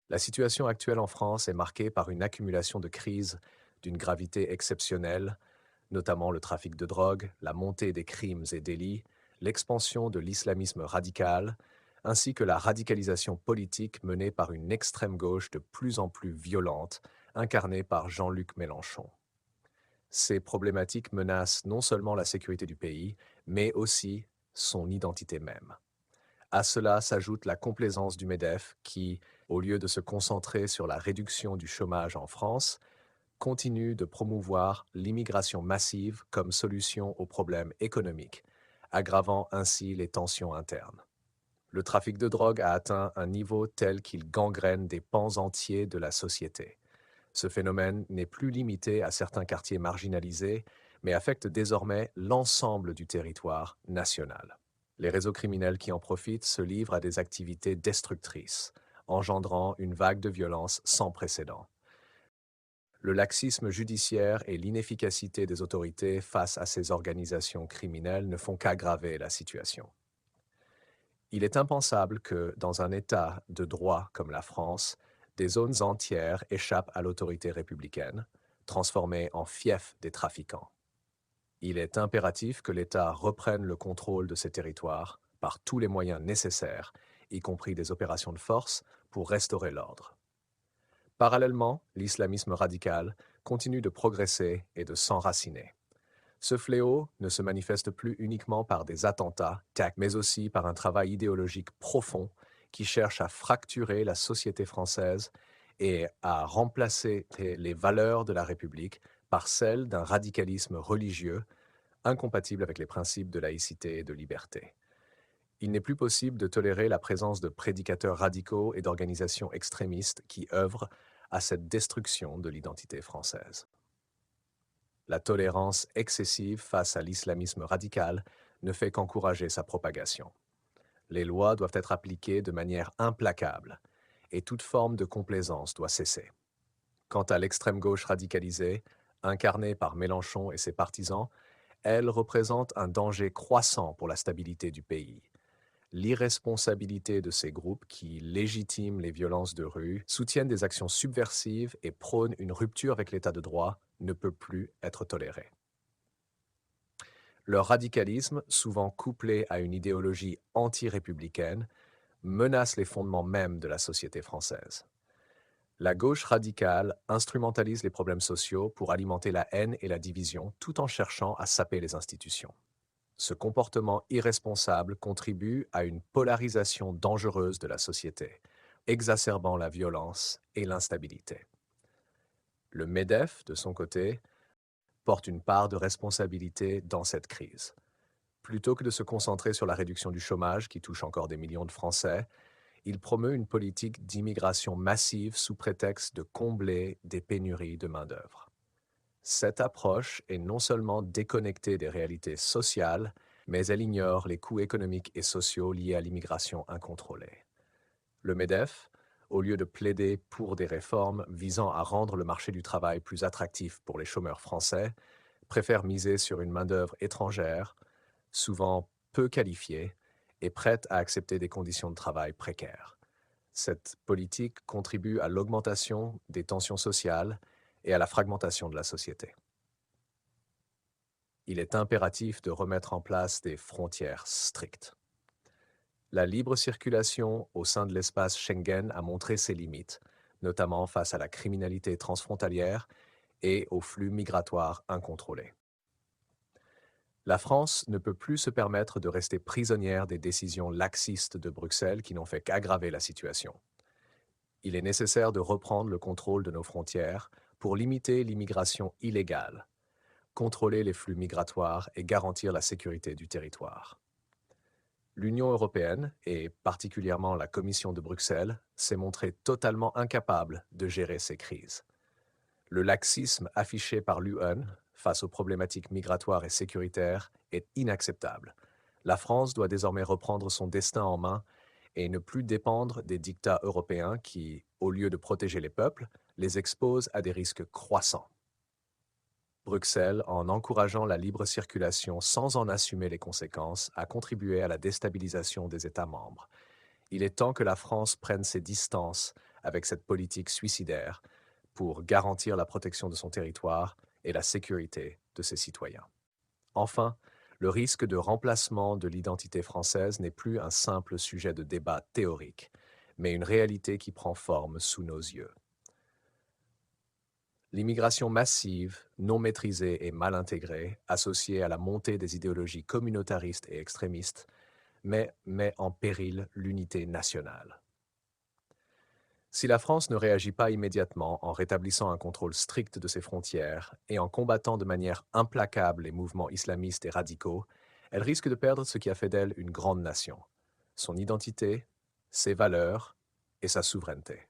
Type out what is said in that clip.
La situation actuelle en France est marquée par une accumulation de crises d'une gravité exceptionnelle, notamment le trafic de drogue, la montée des crimes et délits, l'expansion de l'islamisme radical, ainsi que la radicalisation politique menée par une extrême gauche de plus en plus violente, incarnée par Jean-Luc Mélenchon. Ces problématiques menacent non seulement la sécurité du pays, mais aussi son identité même. À cela s'ajoute la complaisance du MEDEF qui, au lieu de se concentrer sur la réduction du chômage en France, continue de promouvoir l'immigration massive comme solution aux problèmes économiques, aggravant ainsi les tensions internes. Le trafic de drogue a atteint un niveau tel qu'il gangrène des pans entiers de la société. Ce phénomène n'est plus limité à certains quartiers marginalisés, mais affecte désormais l'ensemble du territoire national. Les réseaux criminels qui en profitent se livrent à des activités destructrices, engendrant une vague de violence sans précédent. Le laxisme judiciaire et l'inefficacité des autorités face à ces organisations criminelles ne font qu'aggraver la situation. Il est impensable que, dans un État de droit comme la France, des zones entières échappent à l'autorité républicaine, transformées en fiefs des trafiquants. Il est impératif que l'État reprenne le contrôle de ces territoires par tous les moyens nécessaires, y compris des opérations de force, pour restaurer l'ordre. Parallèlement, l'islamisme radical continue de progresser et de s'enraciner. Ce fléau ne se manifeste plus uniquement par des attentats, mais aussi par un travail idéologique profond qui cherche à fracturer la société française et à remplacer les valeurs de la République par celles d'un radicalisme religieux incompatible avec les principes de laïcité et de liberté. Il n'est plus possible de tolérer la présence de prédicateurs radicaux et d'organisations extrémistes qui œuvrent à cette destruction de l'identité française. La tolérance excessive face à l'islamisme radical ne fait qu'encourager sa propagation. Les lois doivent être appliquées de manière implacable et toute forme de complaisance doit cesser. Quant à l'extrême gauche radicalisée, incarnée par Mélenchon et ses partisans, elle représente un danger croissant pour la stabilité du pays. L'irresponsabilité de ces groupes qui légitiment les violences de rue, soutiennent des actions subversives et prônent une rupture avec l'état de droit ne peut plus être tolérée. Leur radicalisme, souvent couplé à une idéologie anti-républicaine, menace les fondements mêmes de la société française. La gauche radicale instrumentalise les problèmes sociaux pour alimenter la haine et la division tout en cherchant à saper les institutions. Ce comportement irresponsable contribue à une polarisation dangereuse de la société, exacerbant la violence et l'instabilité. Le MEDEF, de son côté, porte une part de responsabilité dans cette crise. Plutôt que de se concentrer sur la réduction du chômage qui touche encore des millions de Français, il promeut une politique d'immigration massive sous prétexte de combler des pénuries de main-d'œuvre. Cette approche est non seulement déconnectée des réalités sociales, mais elle ignore les coûts économiques et sociaux liés à l'immigration incontrôlée. Le MEDEF, au lieu de plaider pour des réformes visant à rendre le marché du travail plus attractif pour les chômeurs français, préfère miser sur une main-d'œuvre étrangère, souvent peu qualifiée et prête à accepter des conditions de travail précaires. Cette politique contribue à l'augmentation des tensions sociales et à la fragmentation de la société. Il est impératif de remettre en place des frontières strictes. La libre circulation au sein de l'espace Schengen a montré ses limites, notamment face à la criminalité transfrontalière et aux flux migratoires incontrôlés. La France ne peut plus se permettre de rester prisonnière des décisions laxistes de Bruxelles qui n'ont fait qu'aggraver la situation. Il est nécessaire de reprendre le contrôle de nos frontières pour limiter l'immigration illégale, contrôler les flux migratoires et garantir la sécurité du territoire. L'Union européenne, et particulièrement la Commission de Bruxelles, s'est montrée totalement incapable de gérer ces crises. Le laxisme affiché par l'UE face aux problématiques migratoires et sécuritaires est inacceptable. La France doit désormais reprendre son destin en main et ne plus dépendre des dictats européens qui, au lieu de protéger les peuples, les exposent à des risques croissants. Bruxelles, en encourageant la libre circulation sans en assumer les conséquences, a contribué à la déstabilisation des États membres. Il est temps que la France prenne ses distances avec cette politique suicidaire pour garantir la protection de son territoire et la sécurité de ses citoyens. Enfin, le risque de remplacement de l'identité française n'est plus un simple sujet de débat théorique, mais une réalité qui prend forme sous nos yeux. L'immigration massive, non maîtrisée et mal intégrée, associée à la montée des idéologies communautaristes et extrémistes, met en péril l'unité nationale. Si la France ne réagit pas immédiatement en rétablissant un contrôle strict de ses frontières et en combattant de manière implacable les mouvements islamistes et radicaux, elle risque de perdre ce qui a fait d'elle une grande nation, son identité, ses valeurs et sa souveraineté.